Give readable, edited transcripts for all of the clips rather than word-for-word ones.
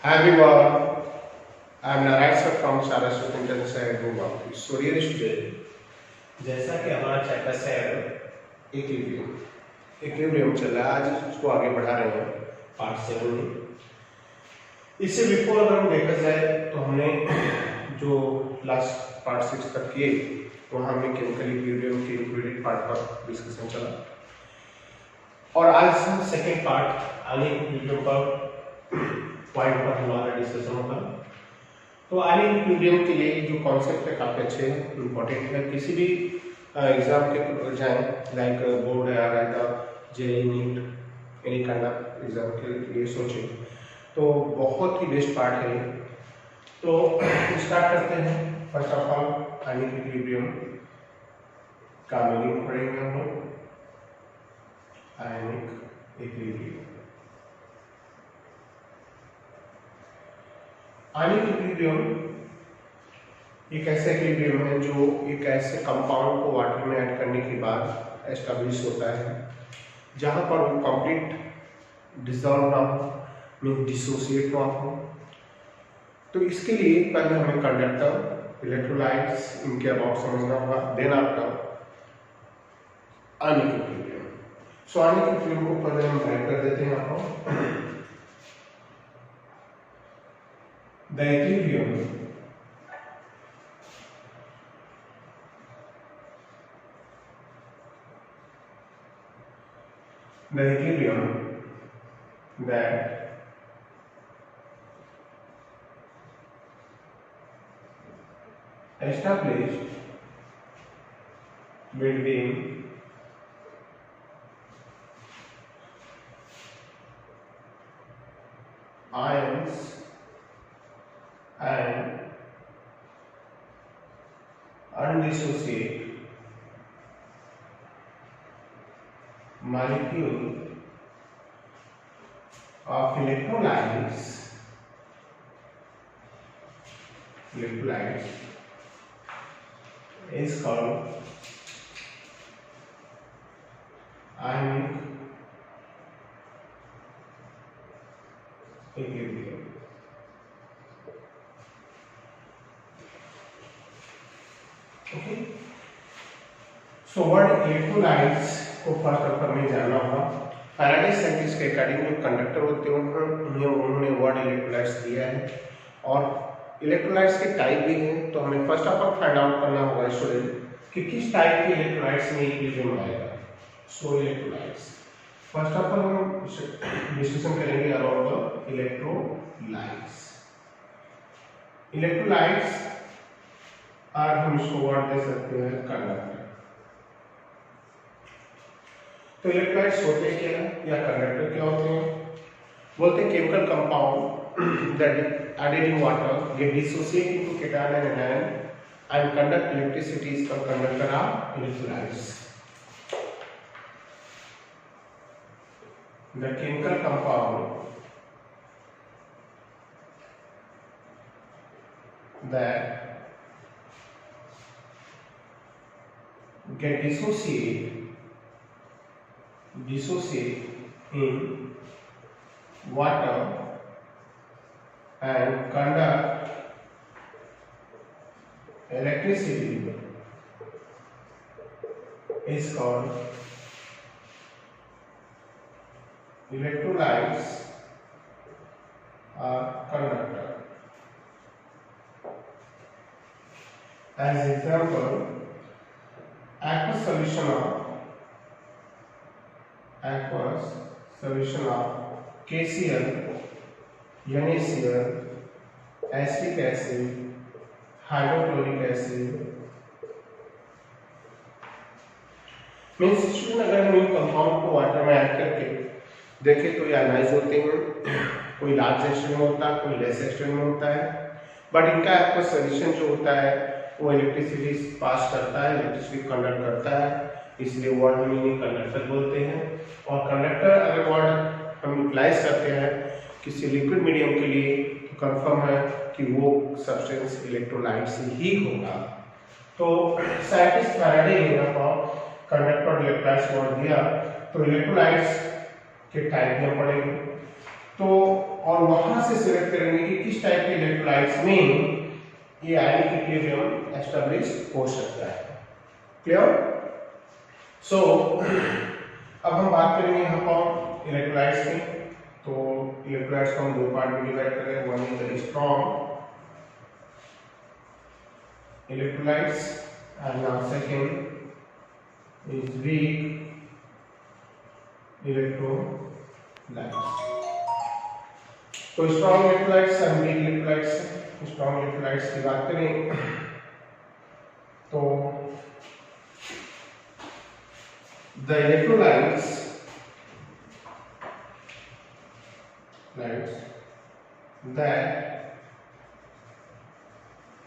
Hi everyone, I am Narayan sir from Saraswati International Group. So dear student, जैसा कि हमारा chapter है equilibrium चल रहा है, आज उसको आगे बढ़ा रहे हैं पार्ट 7 में। इससे बिफोर अगर हम देखा जाए तो हमने जो लास्ट पार्ट 6 तक किए वहाँ हमने केमिकल इक्विलिब्रियम के इंक्लूडेड पार्ट पर डिस्कशन चला और आज हम सेकेंड पार्ट आगे इक्विलिब्रियम पर पॉइंट पर हमारा डिस्कशन होगा। तो आगे इक्विलिब्रियम के लिए जो कॉन्सेप्ट है काफ़ी अच्छे हैं, इम्पोर्टेंट है। किसी भी एग्जाम के जाएँ लाइक बोर्ड है आएगा JEE NEET any kind of exam के लिए सोचें तो बहुत ही बेस्ट पार्ट है। तो स्टार्ट करते हैं। First of all ionic equilibrium का मीनिंग पढ़ेंगे हम लोग। आयनिक इक्विलिब्रियम, आयनिक इक्विलिब्रियम एक ऐसा इक्विलिब्रियम है जो एक ऐसे कंपाउंड को वाटर में ऐड करने के बाद एस्टेब्लिश होता है जहां पर वो कंप्लीट डिसॉल्व ना हो, मीन डिसोसिएट ना हो। तो इसके लिए पहले हमें कंडक्टर, इलेक्ट्रोलाइट्स इनके अबाउट समझना होगा, देन आफ्टर आयनिक इक्विलिब्रियम। सो आयनिक इक्विलिब्रियम को पहले हम राइट कर देते हैं आपको। The equilibrium that established between ions and undissociate molecule of electrolytes is called ionic equilibrium. Okay, so word electrolytes को फर्स्ट ऑफ हमें जानना होगा। फैराडे साइंटिस्ट के अकॉर्डिंग जो कंडक्टर होते हैं उन्होंने वर्ड इलेक्ट्रोलाइट्स दिया है और इलेक्ट्रोलाइट्स के टाइप भी हैं। तो हमें first of all find out करना होगा स्टूडेंट कि किस टाइप के इलेक्ट्रोलाइट्स में इक्विलिब्रियम आएगा। सो इलेक्ट्रोलाइट्स फर्स्ट ऑफ ऑल हम डिस्कशन करेंगे अबाउट द इलेक्ट्रोलाइट्स। इलेक्ट्रोलाइट्स और हम इसको वर्ड दे सकते हैं कंडक्टर। तो इलेक्ट्रोलाइट्स होते क्या है या कंडक्टर क्या होते हैं? बोलते हैं chemical compound that added in water get dissociate into cation and anion and conduct electricity is called conductor of electrolytes. The chemical compound that get dissociate in water and conduct electricity is called electrolytes or conductor. As example, aqueous solution of KCl, NaCl, acetic acid, hydrochloric acid. Means student अगर हम इन compound को water में add करके देखें तो ये ionise होते हैं, कोई लार्ज एक्सटेंट में होता है, कोई लेस एक्सटेंट में होता है, बट इनका आपका सोल्यूशन जो होता है वो इलेक्ट्रिसिटी पास करता है, इलेक्ट्रिसिटी कंडक्ट करता है, इसलिए वर्ड में इन्हें कंडक्टर बोलते हैं। और कंडक्टर अगर वर्ड हम यूटिलाइज करते हैं किसी लिक्विड मीडियम के लिए तो कंफर्म है कि वो सब्सटेंस इलेक्ट्रोलाइट से ही होगा। तो साइंटिस्ट फैराडे ने कंडक्टर और इलेक्ट्रोलाइट्स वर्ड दिया तो इलेक्ट्रोलाइट्स के टाइप में पढ़ेंगे तो और वहां से सिलेक्ट करेंगे इस टाइप के इलेक्ट्रोलाइट्स में ये आयनिक इक्विलिब्रियम एस्टेब्लिश हो सकता है। क्लियर? सो अब हम बात करेंगे यहाँ पर इलेक्ट्रोलाइट्स की। तो इलेक्ट्रोलाइट्स को हम दो पार्ट में डिवाइड करें, one is strong electrolytes and now second is weak electrolytes। तो strong electrolytes and weak electrolytes, strong electrolytes की बात करें तो the electrolytes that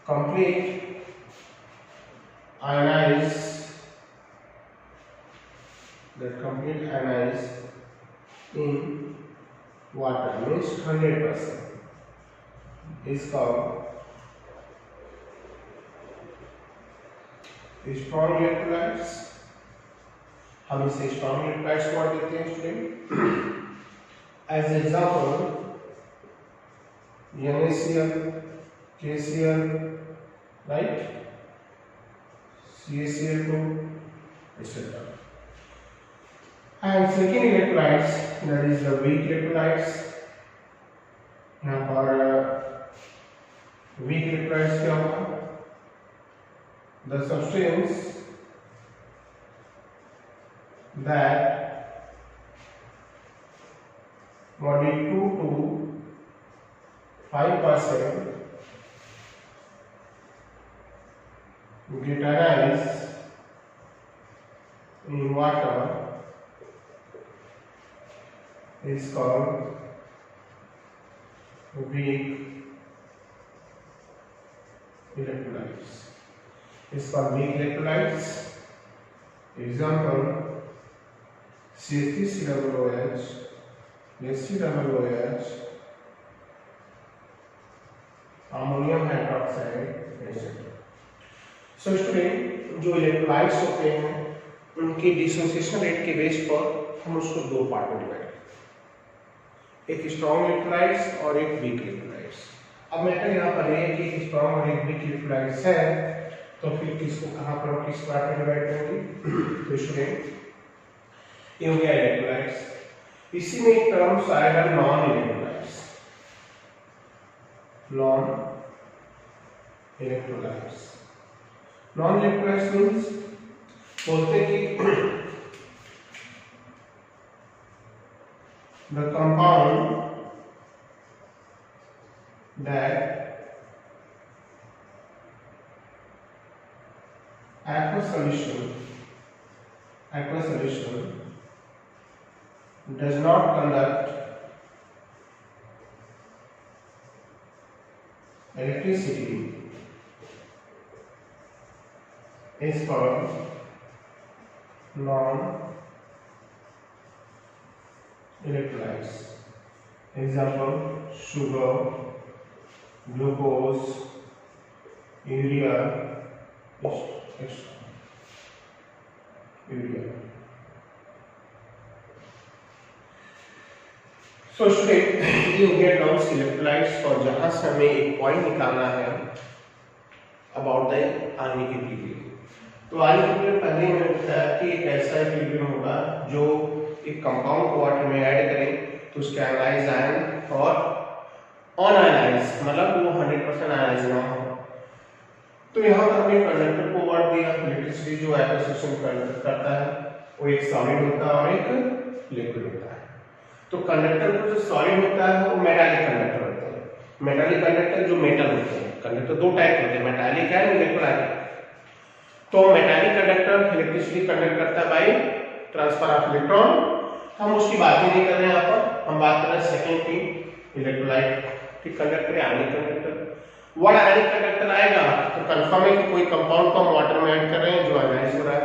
complete ionize in water means 100% is called strong electrolytes। हम इसे strong electrolytes को देते हैं student. As example NaCl, KCl, right? CaCl2, etc. And second electrolytes, that is the weak electrolytes। यहाँ पर weak electrolytes क्या होगा? The substance that only 2 to 5% glutinized in water is called weak electrolytes। Is called weak electrolytes। Example CH3COOH, HCOOH, ammonium hydroxide etc। So student जो electrolytes होते हैं उनकी dissociation rate के base पर हम उसको दो पार्ट में डिवाइड करते हैं, एक स्ट्रॉन्ग इलेक्ट्रोलाइट्स और एक वीक इलेक्ट्रोलाइट्स। अब मैटर यहाँ पर है कि एक स्ट्रॉन्ग और एक वीक इलेक्ट्रोलाइट्स है तो फिर किसको कहाँ पर किस पार्ट में डिवाइड करेंगे? तो स्टूडेंट ये हो गया इलेक्ट्रोलाइट्स। इसी में एक टर्म्स आएगा non electrolytes. Non electrolytes means बोलते कि the compound that aqueous solution does not conduct electricity is called non-electrolytes। Example sugar, glucose, urea, so student ये हो गया टर्म्स इलेक्ट्रोलाइट्स। और जहां से हमें एक पॉइंट निकालना है अबाउट द आयनिक इक्विलिब्रियम। तो आयनिक इक्विलिब्रियम पहले ही मैंने बताया कि एक ऐसा इक्विलिब्रियम होगा जो एक कंपाउंड को वाटर में ऐड करें तो उसके आयनाइज आयन और अनआयनाइज मतलब वो 100% आयनाइज ना हो। तो यहाँ पर हमने कंडक्टर को वर्ड दिया, इलेक्ट्रिसिटी जो एक्विजिशन करता है वो एक सॉलिड होता है और एक लिक्विड होता है। तो कंडक्टर को जो सॉलिड होता है वो मेटालिक कंडक्टर होता है। मेटालिक कंडक्टर जो मेटल होते हैं, कंडक्टर दो टाइप होते हैं, मेटालिक एंड इलेक्ट्रोलाइटिक। तो मेटालिक कंडक्टर इलेक्ट्रिसिटी कंडक्ट करता है बाय ट्रांसफर ऑफ इलेक्ट्रॉन। हम उसकी बात ही नहीं कर रहे हैं यहाँ पर, हम बात कर रहे हैं सेकेंड की इलेक्ट्रोलाइट की कंडक्टर आयनिक कंडक्टर। वर्ड आयनिक कंडक्टर आएगा तो कंफर्म है कि कोई कंपाउंड को हम वाटर में ऐड कर रहे हैं जो आयनाइज हो रहा है,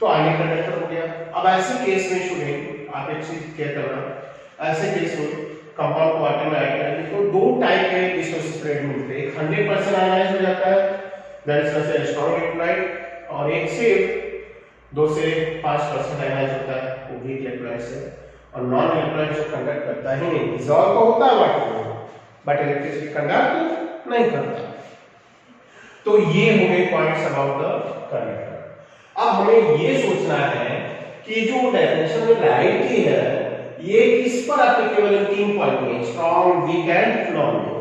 तो आयनिक कंडक्टर हो गया। अब ऐसे केस में स्टूडेंट आप एक चीज क्या करना, ऐसे केस में कंपाउंड को वाटर में ऐड करेंगे तो दो टाइप के डिसोसिएशन रेट मिलते हैं। एक 100% आयनाइज हो जाता है that is considered strong electrolyte, और एक सिर्फ 2 से 5% आयनाइज होता है वो वीक इलेक्ट्रोलाइट है। और नॉन इलेक्ट्रोलाइट जो कंडक्ट करता ही नहीं, डिसॉल्व तो होता है वाटर में बट इलेक्ट्रिसिटी कंडक्ट नहीं करता। तो ये हो गए पॉइंट्स अबाउट द कंडक्टर। अब हमें ये सोचना है कि जो डेफिनेशन में लाइट की है ये किस पर एप्लीकेबल है, 3 पॉइंट में, strong, weak and non weak.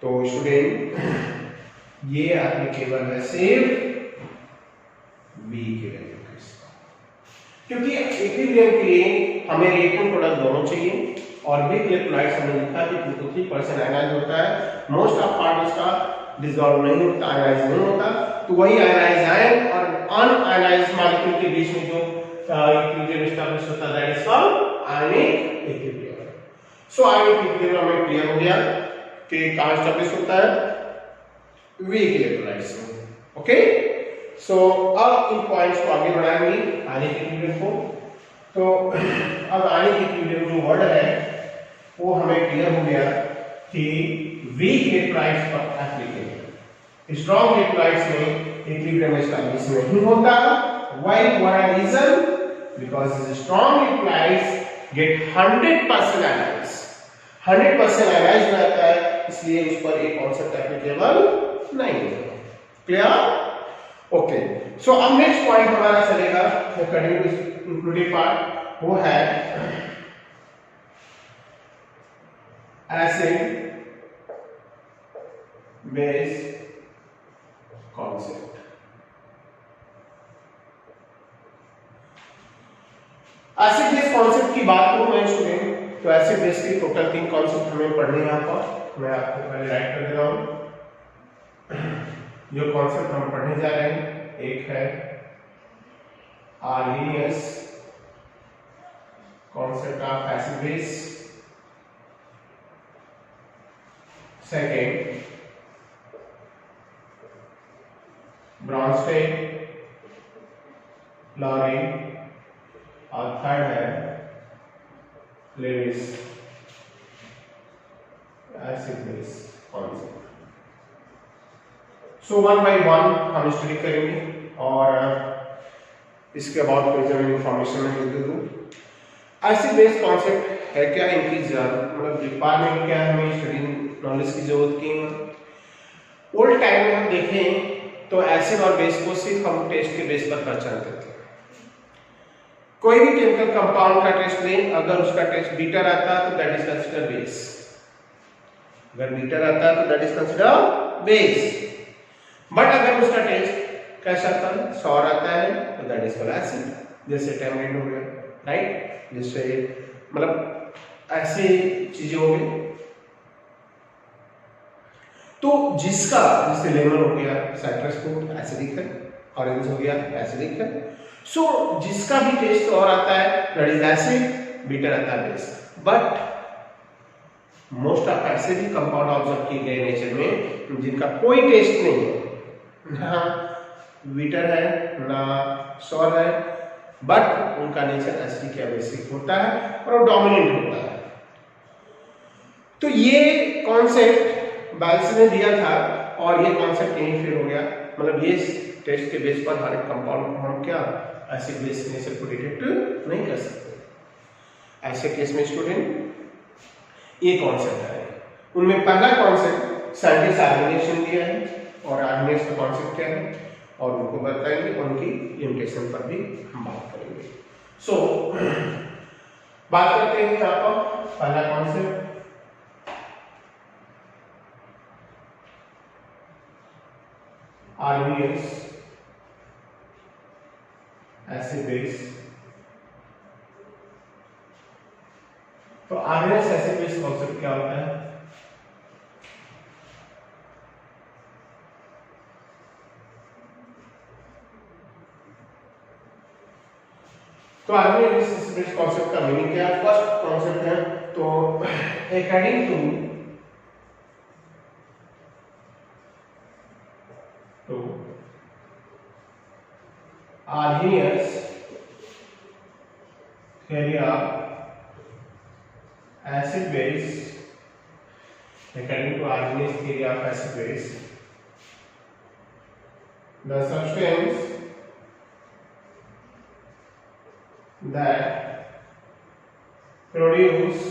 तो स्टूडेंट ये एप्लीकेबल है सिर्फ वीक इलेक्ट्रिक, क्योंकि इक्विलिब्रियम के लिए हमें रिएक्टेंट प्रोडक्ट दोनों चाहिए और वीक इलेक्ट्रोलाइट्स हमने लिखा कि 2 to 3% आयनाइज होता है, मोस्ट ऑफ पार्ट उसका डिसॉल्व नहीं होता, आयनाइज नहीं होता। तो वही आयनाइज आयन और अनआयनाइज्ड मॉलिक्यूल के बीच में जो इक्विलिब्रियम एस्टैब्लिश होता है that is called ionic equilibrium. So ionic equilibrium में क्लियर हो गया कि कहां एस्टैब्लिश होता है, वीक इलेक्ट्रोलाइट्स में। ओके, सो अब इन पॉइंट्स को आगे बढ़ाएंगे आयनिक इक्विलिब्रियम को। तो अब आयनिक इक्विलिब्रियम जो वर्ड है वो हमें क्लियर हो गया कि वीक इलेक्ट्रोलाइट्स पर एप्लीकेबल, स्ट्रॉन्ग इलेक्ट्रोलाइट्स में इक्विलिब्रियम एस्टैब्लिश नहीं होता। Why? What a reason? Because the strong electrolytes get 100% ionized, 100% ionized रहता है, इसलिए उस पर एक कॉन्सेप्ट एप्लीकेबल नहीं है। क्लियर? ओके, सो अब नेक्स्ट पॉइंट हमारा चलेगा इंक्लूडेड पार्ट, वो है acid base concept. Acid base concept की बात करूं मैं स्टूडेंट, तो एसिड बेस की टोटल 3 कॉन्सेप्ट हमें पढ़ने हैं। यहाँ पर मैं आपको पहले राइट कर दे रहा हूं जो कॉन्सेप्ट हम पढ़ने जा रहे हैं। एक है Arrhenius concept of acid base, second Bronsted Lowry, और थर्ड है Lewis acid base concept. So one by one हम स्टडी करेंगे और इसके अबाउट कोई जरूरी इंफॉर्मेशन मैं दे दूं। एसिड बेस कॉन्सेप्ट है क्या, इनकी मतलब रिक्वायरमेंट क्या है, हमें स्टडी नॉलेज की जरूरत की है। ओल्ड टाइम में हम देखें तो एसिड और बेस को सिर्फ हम टेस्ट के बेस पर पहचानते थे। कोई भी केमिकल कंपाउंड का टेस्ट लें, अगर उसका टेस्ट बीटर आता है तो दैट इज कंसीडर बेस, अगर बीटर आता है तो that is consider base. But अगर उसका टेस्ट कैसा आता है, सॉर आता है, तो दैट इज कॉल्ड एसिड, जैसे टैमरिंड हो गया, राइट, जैसे मतलब ऐसे चीजें हो गई। तो जिसका जैसे लेमन हो गया साइट्रस फ्रूट एसिडिक है, ऑरेंज हो गया एसिडिक है। सो जिसका भी टेस्ट और आता है दैट इज एसिड, बीटर आता है बेस। बट मोस्ट ऑफ ऐसे भी कंपाउंड ऑब्जर्व किए गए नेचर में जिनका कोई टेस्ट नहीं है, ना बीटर है ना सॉर है, बट उनका नेचर एसिडिक या बेसिक होता है और वो डोमिनेंट होता है। तो ये कॉन्सेप्ट बायल्स ने दिया था और ये कॉन्सेप्ट यहीं फिर हो गया, मतलब ये टेस्ट के बेस पर हर एक कंपाउंड को हम क्या एसिड बेस नेचर को डिटेक्ट नहीं कर सकते। ऐसे केस में स्टूडेंट ये कॉन्सेप्ट है, उनमें पहला कॉन्सेप्ट साइंटिस्ट आर्गेनाइजेशन ने दिया है और आर्गेनाइजेशन का कॉन्सेप्ट क्या है और उनको बताएंगे, उनकी लिमिटेशन पर भी हम बात करेंगे। सो बात करते हैं यहाँ पर पहला कॉन्सेप्ट आर्गेनाइजेशन एसिड बेस। तो आर्गेनाइज्ड एसिड बेस कॉन्सेप्ट क्या होता है, तो आर्गेनाइज्ड एसिड बेस कॉन्सेप्ट का मीनिंग क्या है। फर्स्ट कॉन्सेप्ट है तो according to Arrhenius theory of acid base, according to Arrhenius theory of acid base, the substance that produce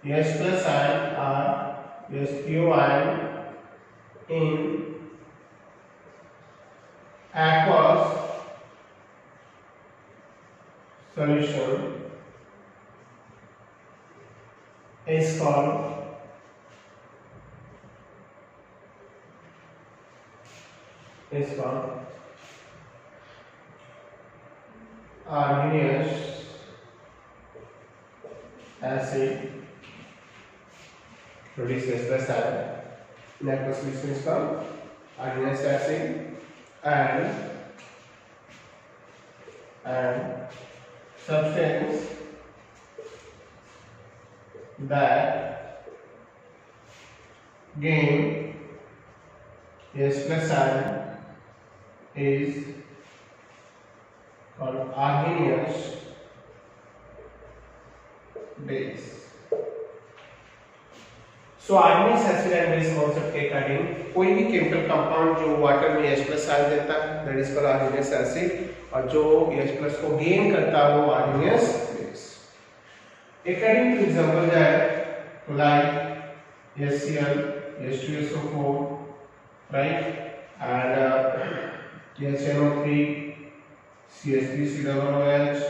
H plus ion are SPO ion in aqueous solution is called arginous acid produce H plus ion. In aqueous solution is called arginous acid and substance that gain H plus ion is called arginous base. So organic acid and base concept के according कोई भी chemical compound जो water में H plus ion देता है that is called organic acid और जो H plus को गेन करता है वो organic base. According two example that like HCl H2SO4 right and HNO3 CH3COOH.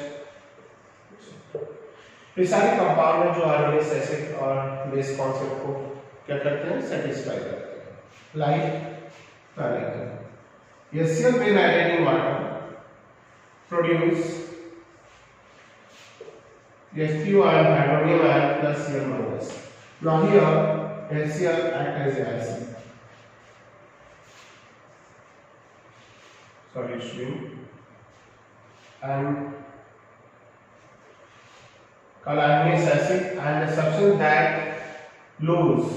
ये सारे कंपाउंड हैं जो आर्गेनिक एसिड और बेस कॉन्सेप्ट को क्या करते हैं सेटिस्फाई करते हैं. Like HCl when added in water produce H3O ion hydronium ion plus Cl minus. Now here HCl act as a acid solution and called argonic acid and the substance that lose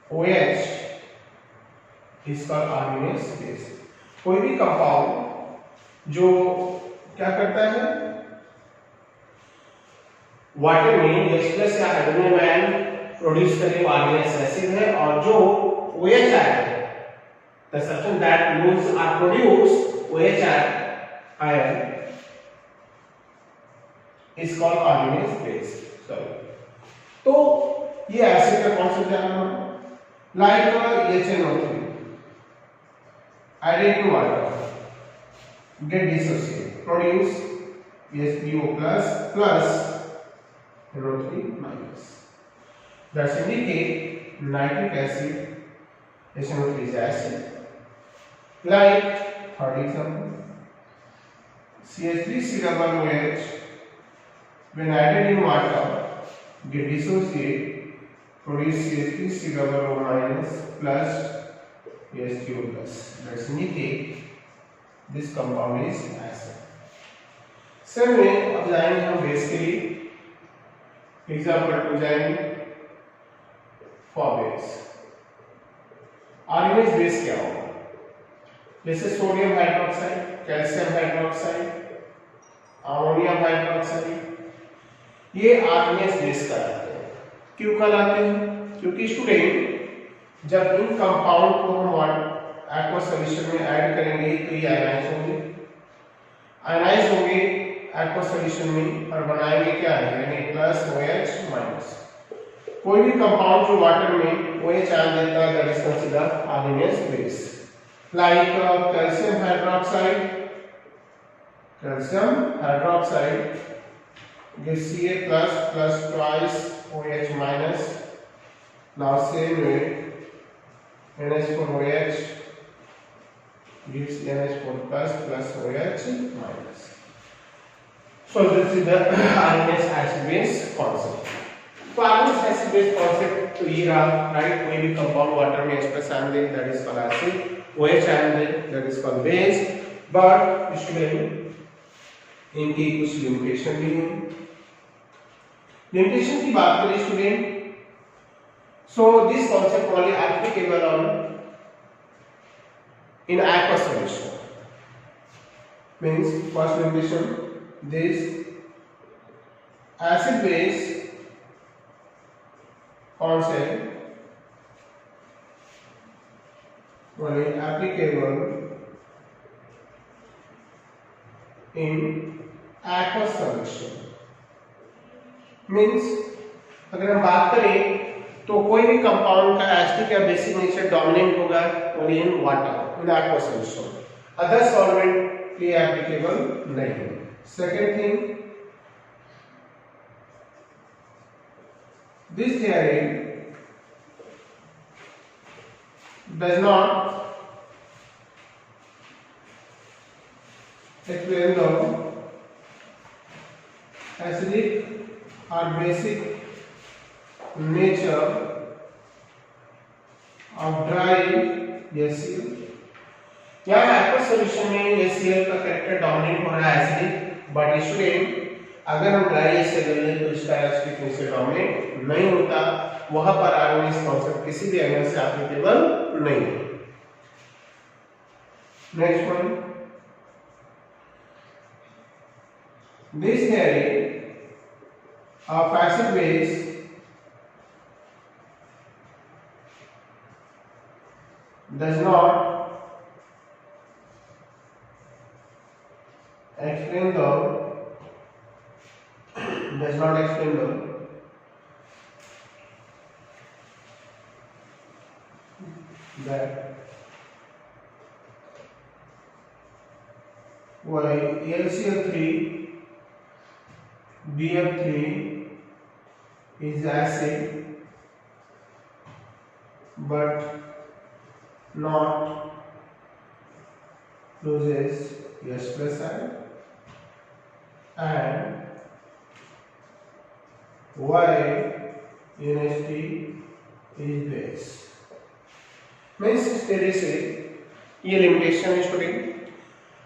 OH is called argonic base. कोई भी compound जो क्या करता है water में H plus या hydrogen ion produce करे वो आर्गेनिक एसिड है और जो OH ion the substance that lose or produce OH ion is called arginous base. तो ये एसिड का कॉन्सेप्ट जानना है like HNO3 added to water get dissociate produce SPO plus NO3 minus. That indicate nitric acid HNO3 is acid. Like third example CH3COOH when added in water get dissociate produce CH3COO minus plus HCO plus. That indicate this compound is acid. Sir में अब जाएंगे हम base के लिए. Example to जाएंगे for base. Organic base क्या होगा जैसे sodium hydroxide calcium hydroxide ammonium hydroxide ये आर्गेनिक बेस कहलाते हैं. क्यों कहलाते हैं क्योंकि स्टूडेंट जब इन कंपाउंड को हम एक्वा सॉल्यूशन में ऐड करेंगे तो ये आयनाइज होंगे एक्वा सॉल्यूशन में और बनाएंगे क्या है यानी प्लस OH माइनस. कोई भी कंपाउंड जो वाटर में OH आयन देता है that is considered organic base. Like calcium hydroxide gives Ca plus twice OH minus. Now same way NH4OH gives NH4 plus OH minus. So this is the argonic acid base concept. तो argonic acid base concept तो ये रहा right. कोई भी compound water में H plus ion they that is called acid. OH ion they that is called base. But student इनकी कुछ limitation भी है. लिमिटेशन की बात करें student so this concept only applicable on in aqueous solution means first limitation this acid base concept only applicable in aqueous solution means अगर हम बात करें तो कोई भी कंपाउंड का एसिडिक या बेसिक नेचर डोमिनेंट होगा only in water in aqua solution, other solvent ये एप्लीकेबल नहीं है। Second thing, this theory does not explain the acidic or basic nature of dry HCl। यहाँ एक्वा सॉल्यूशन में HCl का character dominate हो रहा है एसिडिक, बट स्टूडेंट अगर हम ड्राई HCl ले लें तो इसका एसिडिक नेचर डोमिनेट नहीं होता, वहां पर आर्गेनिक कॉन्सेप्ट किसी भी एंगल से एप्लीकेबल नहीं है। Next one, this theory of acid base does not explain the that why LCl3 BF3 is acid but not loses H plus ion, and why NH3 is base। Means इस तरह से ये limitation है student,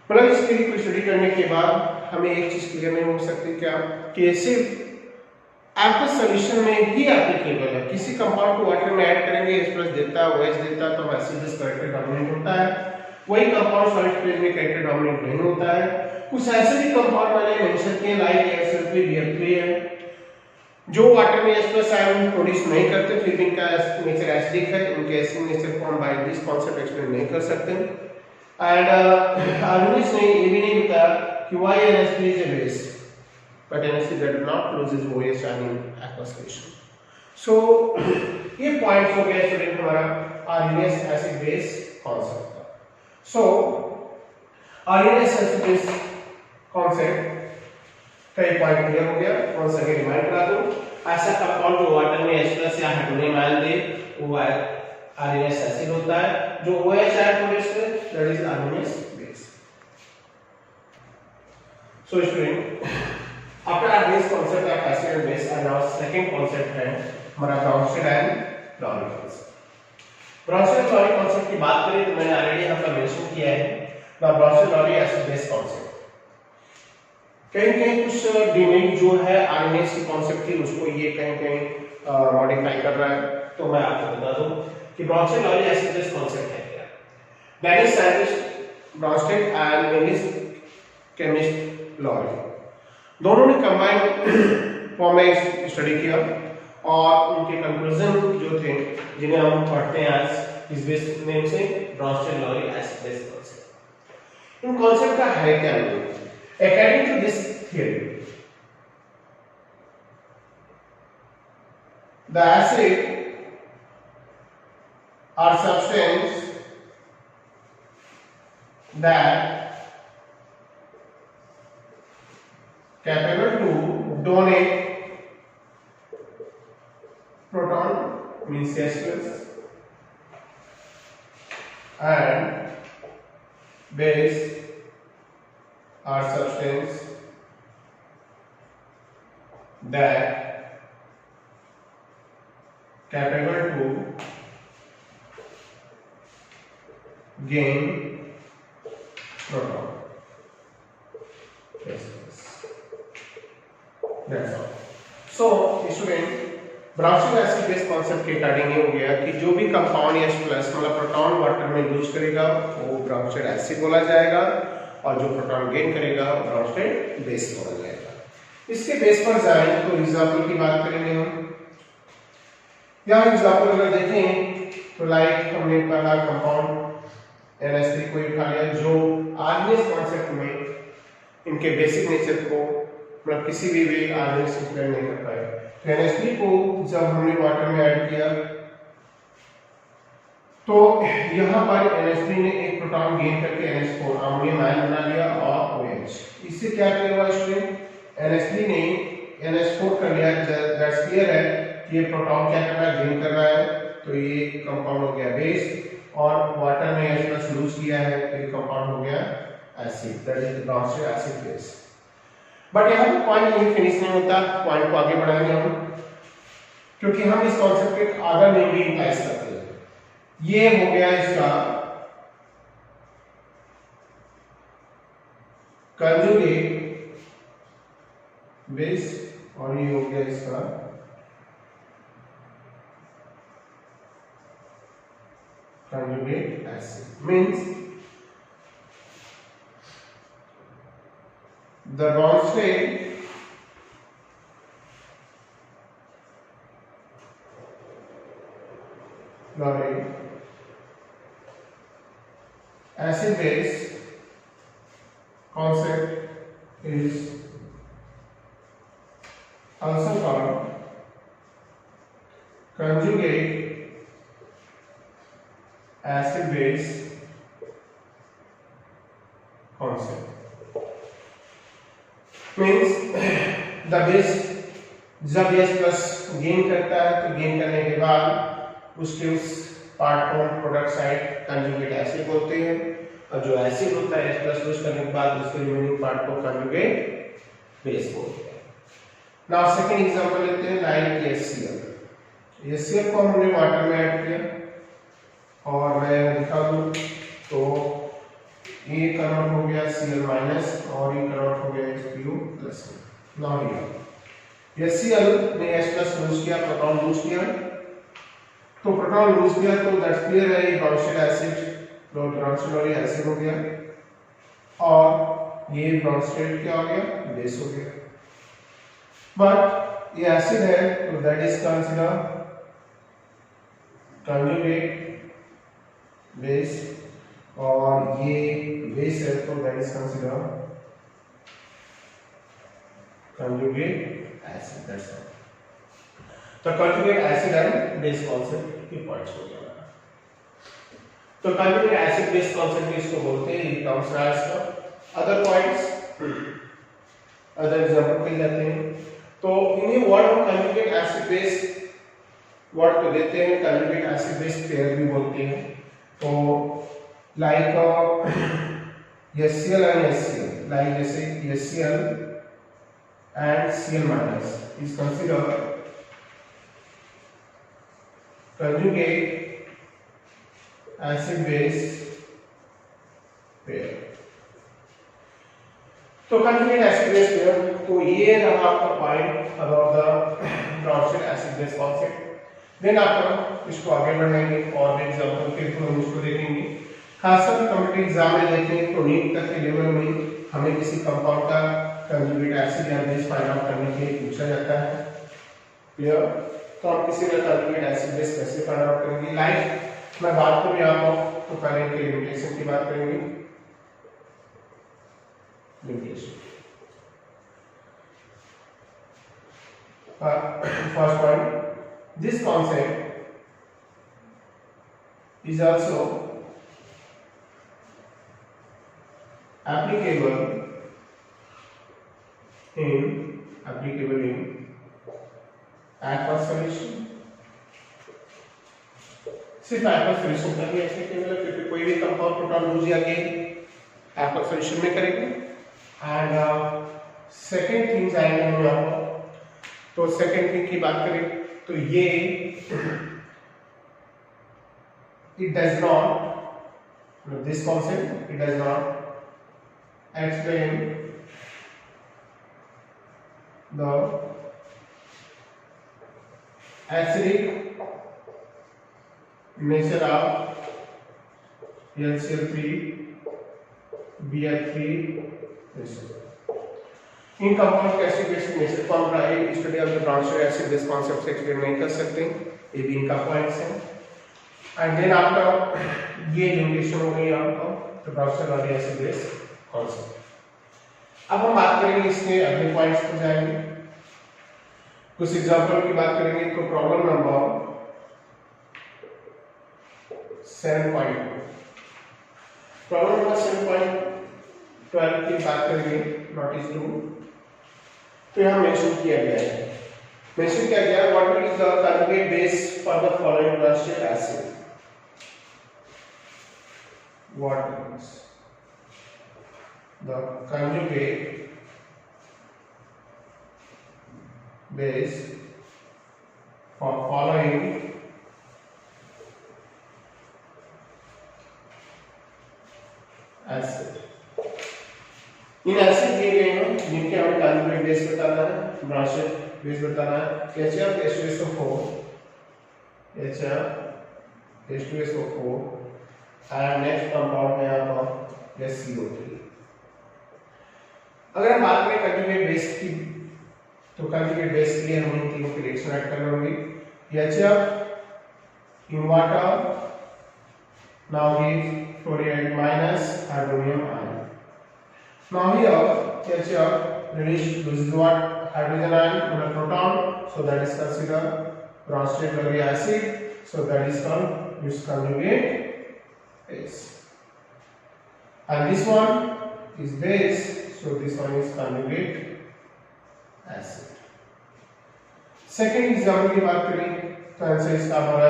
मतलब इसके लिए study करने के बाद हमें एक चीज क्लियर नहीं हो सकती क्या कि सिर्फ एक्वस सॉल्यूशन में ही एप्लीकेबल है। किसी कंपाउंड को वाटर में ऐड करेंगे H प्लस देता है, OH देता है, तो एसिडस कैरेक्टर डोमिनेंट होता है। वही कंपाउंड सॉलिड फेज में कैरेक्टर डोमिनेंट नहीं होता है। कुछ ऐसे भी कंपाउंड मैंने मेंशन किए लाइक HCl3 BF3 है जो वाटर में H प्लस आयन प्रोड्यूस नहीं करते, फिर भी इनका नेचर एसिडिक है, इनके एसिडिक नेचर को हम बाय दिस कांसेप्ट एक्सप्लेन नहीं कर सकते। एंड आर्गेनिक्स ने ये भी नहीं बताया कि why NH3 is a base, but NH3 does not loses OH in aqueous solution। So ये पॉइंट्स हो गया स्टूडेंट हमारा आर्गेनिक एसिड बेस कांसेप्ट का। सो आर्गेनिक एसिड बेस कांसेप्ट का एक पॉइंट क्लियर हो गया। कौन सा रिमाइंड करा दूं, ऐसा कंपाउंड जो वाटर में H प्लस या हाइड्रोनियम आयन दे वो आर्गेनिक एसिड होता है, जो OH आयन प्रोड्यूस करे that is organic base. So student after organic concept of acid and base and our second concept है हमारा Bronsted and Lowry concept. Bronsted Lowry concept की बात करें तो मैंने ऑलरेडी यहां पर मेंशन किया है the Bronsted Lowry acid base concept. कहीं कुछ डिमेरिट जो है आर्गेनिक्स की कांसेप्ट थी उसको ये कहीं मॉडिफाई कर रहा है, तो मैं आपको बता दूं कि Bronsted Lowry acid base concept है क्या। Danish scientist Bronsted and English chemist Lowry दोनों ने कंबाइन फॉर्म में स्टडी किया और उनके कंक्लूजन जो थे जिन्हें हम पढ़ते हैं आज इस बेस नेम से ब्राउनस्टेड लॉरी एसिड बेस कांसेप्ट। इन कांसेप्ट का है क्या meaning? According to this theory, the acid or substance that capable to donate proton means H plus and base or substance that capable to gain proton। Yes, that's all। So student Bronsted acid base concept के according ये हो गया कि जो भी compound H plus मतलब proton water में lose करेगा वो ब्राउनस्टेड एसिड बोला जाएगा और जो प्रोटॉन गेन करेगा ब्राउनस्टेड बेस बोला जाएगा। इसके बेस पर जाएं तो एग्जांपल की बात करेंगे हम। यहाँ एग्जांपल अगर देखें तो लाइक हमने पहला कंपाउंड NH3 को उठा लिया जो आर्गेनिक कॉन्सेप्ट में इनके बेसिक नेचर को मतलब किसी भी वे आगे से एक्सप्लेन नहीं कर पाए। तो NH3 को जब हमने वाटर में ऐड किया तो यहाँ पर NH3 ने एक प्रोटॉन गेन करके NH4 अमोनियम आयन बना लिया और OH। इससे क्या किया हुआ स्टूडेंट, NH3 ने NH4 कर लिया, दैट्स क्लियर है कि ये प्रोटॉन क्या कर रहा है, गेन कर रहा है, तो ये कंपाउंड हो गया बेस, और वाटर में H+ लूज किया है तो ये कंपाउंड हो गया acid, that is Brønsted acid base. But यहाँ पे पॉइंट यही फिनिश नहीं होता, पॉइंट को आगे बढ़ाएंगे हम, क्योंकि हम इस कॉन्सेप्ट के आधा में भी इम्प्लाइज करते हैं। ये हो गया इसका कंजुगेट बेस और ये हो गया इसका conjugate acid, means the Bronsted chloride acid base concept is also called conjugate acid base concept, means the base जब H+ गेन करता है तो गेन करने के बाद उसके उस पार्ट को प्रोडक्ट साइड कंजुगेट एसिड बोलते हैं, और जो एसिड होता है H+ लूज करने के बाद उसके रिमेनिंग पार्ट को कंजुगेट बेस बोलते हैं। नाउ सेकंड एग्जांपल लेते हैं, लाइक HCl। HCl को हमने वाटर में ऐड किया और मैं दिखा दूं तो ये कन्वर्ट हो गया Cl- और ये कन्वर्ट हो गया H2O+। नाउ हियर HCl ने H+ लूज किया, प्रोटॉन लूज किया, तो प्रोटॉन लूज किया तो दैट्स क्लियर है, ये ब्रॉन्स्टेड एसिड ब्रॉन्स्टेड एसिड हो गया, और ये ब्रॉन्स्टेड क्या हो गया, बेस हो गया। बट ये एसिड है तो that is consider conjugate base, और ये बेस है तो that is consider conjugate acid. That's all. तो conjugate acid and base concept के पॉइंट्स हो गया। तो कंजुगेट एसिड बेस कांसेप्ट इसको बोलते हैं, ये टर्म्स रहा इसका। अदर पॉइंट्स, अदर एग्जांपल पे लेते हैं, तो इन्हीं वर्ड को कंजुगेट एसिड बेस वर्ड को देते हैं, कंजुगेट एसिड बेस पेयर भी बोलते हैं। तो like HCl and HCl, like जैसे HCl and Cl- is considered conjugate acid base pair। तो conjugate acid base pair, तो ये रहा आपका point about the Bronsted acid base concept. Then आप इसको आगे बढ़ाएंगे और भी एग्जांपल के थ्रू हम इसको देखेंगे। खासकर कॉम्पिटिटिव एग्जाम में देखें तो नीट तक के लेवल में हमें किसी कंपाउंड का कंजुगेट एसिड या बेस फाइंड आउट करने के लिए पूछा जाता है। क्लियर? तो आप किसी का कंजुगेट एसिड बेस कैसे फाइंड आउट करेंगे, लाइक मैं बात करूं यहाँ पर तो पहले इनके लिमिटेशन की बात करेंगे। Limitation first point, this concept is also applicable in aqueous solution। सिर्फ aqueous solution का ही applicable है, क्योंकि कोई भी कंपाउंड प्रोटॉन लूज या गेन aqueous solution में करेंगे। एंड सेकेंड थिंग्स आएंगे हम यहाँ पर, तो सेकेंड थिंग की बात करें तो ये it does not, this concept, it does not explain the acidic nature of HCl3 Br3। In compound के एसिड बेसिक नेचर को हम study of the Bronsted acid base concept से एक्सप्लेन नहीं कर सकते, ये भी इनका पॉइंट्स है। एंड देन आफ्टर ये लिमिटेशन हो गई आपको तो ब्रॉन्स्टेड एसिड बेस कॉन्सेप्ट। अब हम बात करेंगे इसके अगले पॉइंट्स पर जाएंगे, कुछ एग्जांपल की बात करेंगे। तो प्रॉब्लम नंबर 7.2, प्रॉब्लम नंबर 7.12 की बात करेंगे। नोटिस टू, तो यहाँ मेंशन किया गया है, मेंशन किया गया what is the conjugate base for the following branched acid, what is the conjugate base for following acid। In acid दिए गए हैं जिनके हमें कंजुगेट बेस बताना है, ब्रांचेड बेस बताना है। HF H2SO4 and next compound है यहाँ पर SCO3। अगर हम बात करें कंजुगेट बेस की, तो कंजुगेट बेस के लिए हमें इन तीनों की रिएक्शन ऐड करनी होगी। HF in water now gives fluoride minus hydronium ion। Now here HF loses what? Hydrogen ion and a proton, so that is considered Bronsted Lowry acid, so that is called its conjugate base, and this one is base, so this one is conjugate acid। Second example की बात करें तो answer इसका हमारा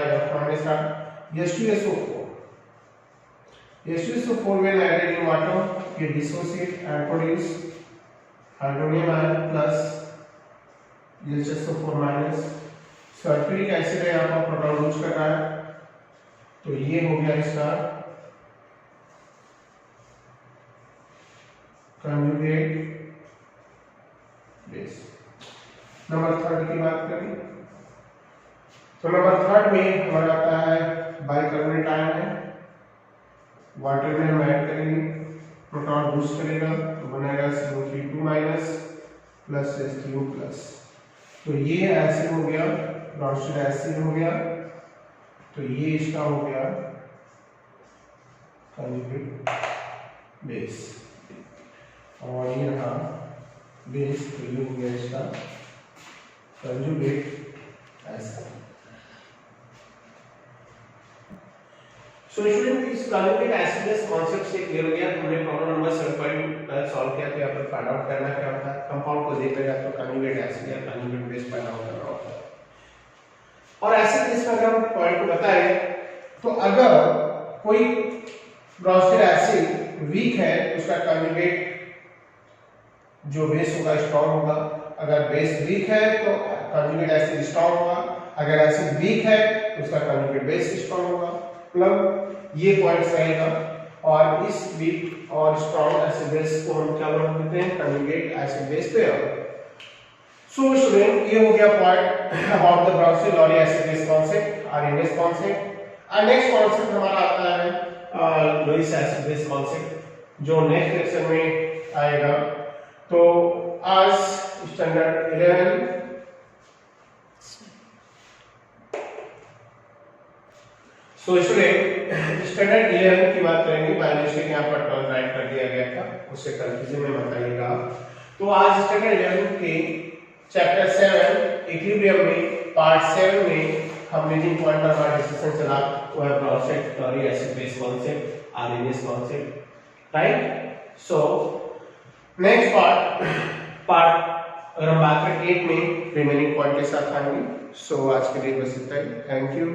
H2SO4 when added in water it dissociate and produce hydronium ion plus HSO4 minus। Sulphuric acid है यहाँ पर proton loose कर रहा है, तो ये हो गया इसका कंजुगेट बेस। नंबर 3 की बात करें तो नंबर 3 में हमारा आता है बाइकार्बोनेट आयन है, वाटर में हम ऐड करेंगे, प्रोटॉन बूस्ट करेगा तो बनेगा CO3 minus plus H3O plus. तो ये एसिड हो गया, ब्रॉन्स्टेड एसिड हो गया, तो ये इसका हो गया कंजुगेट बेस, और ये रहा बेस, तो ये हो गया इसका कंजुगेट एसिड। सो स्टूडेंट इस कंजुगेट एसिड बेस कांसेप्ट से क्लियर हो गया। हमने प्रॉब्लम नंबर 7.12 सॉल्व किया, तो यहाँ पर फाइंड आउट करना क्या होता है, कंपाउंड को देखकर या तो कंजुगेट एसिड या कंजुगेट बेस फाइंड आउट करना होता है। और एसिड बेस का अगर हम पॉइंट को बताएं तो अगर कोई ब्रॉन्स्टेड एसिड वीक है तो उसका कंजुगेट जो बेस होगा स्ट्रांग होगा, अगर बेस वीक है तो कंजुगेट एसिड स्ट्रांग होगा, अगर एसिड वीक है तो उसका कंजुगेट बेस स्ट्रांग होगा। मतलब ये पॉइंट्स रहेगा, और इस वीक और स्ट्रांग एसिड बेस को हम क्या बोलते हैं, conjugate acid base pair. So student ये हो गया point about the Bronsted Lowry acid base concept, RNS concept. और नेक्स्ट कांसेप्ट हमारा आता है लुईस एसिड बेस कांसेप्ट, जो नेक्स्ट लेक्चर में आएगा। तो आज स्टैंडर्ड 11 सो स्टूडेंट स्टैंडर्ड 11 की बात करेंगे, बायोलॉजी यहाँ पर टर्म राइट कर दिया गया था, उससे कंफ्यूजन में बताइएगा। तो आज स्टैंडर्ड 11 के चैप्टर 7 इक्विलिब्रियम में पार्ट 7 में हमने जिन पॉइंट पर हमारा डिस्कशन चला वो है Bronsted Lowry acid base concept, RNS concept, right. So next part अगर हम बात करें 8 में रिमेनिंग पॉइंट के साथ आएंगे। सो आज के लिए बस इतना ही, थैंक यू।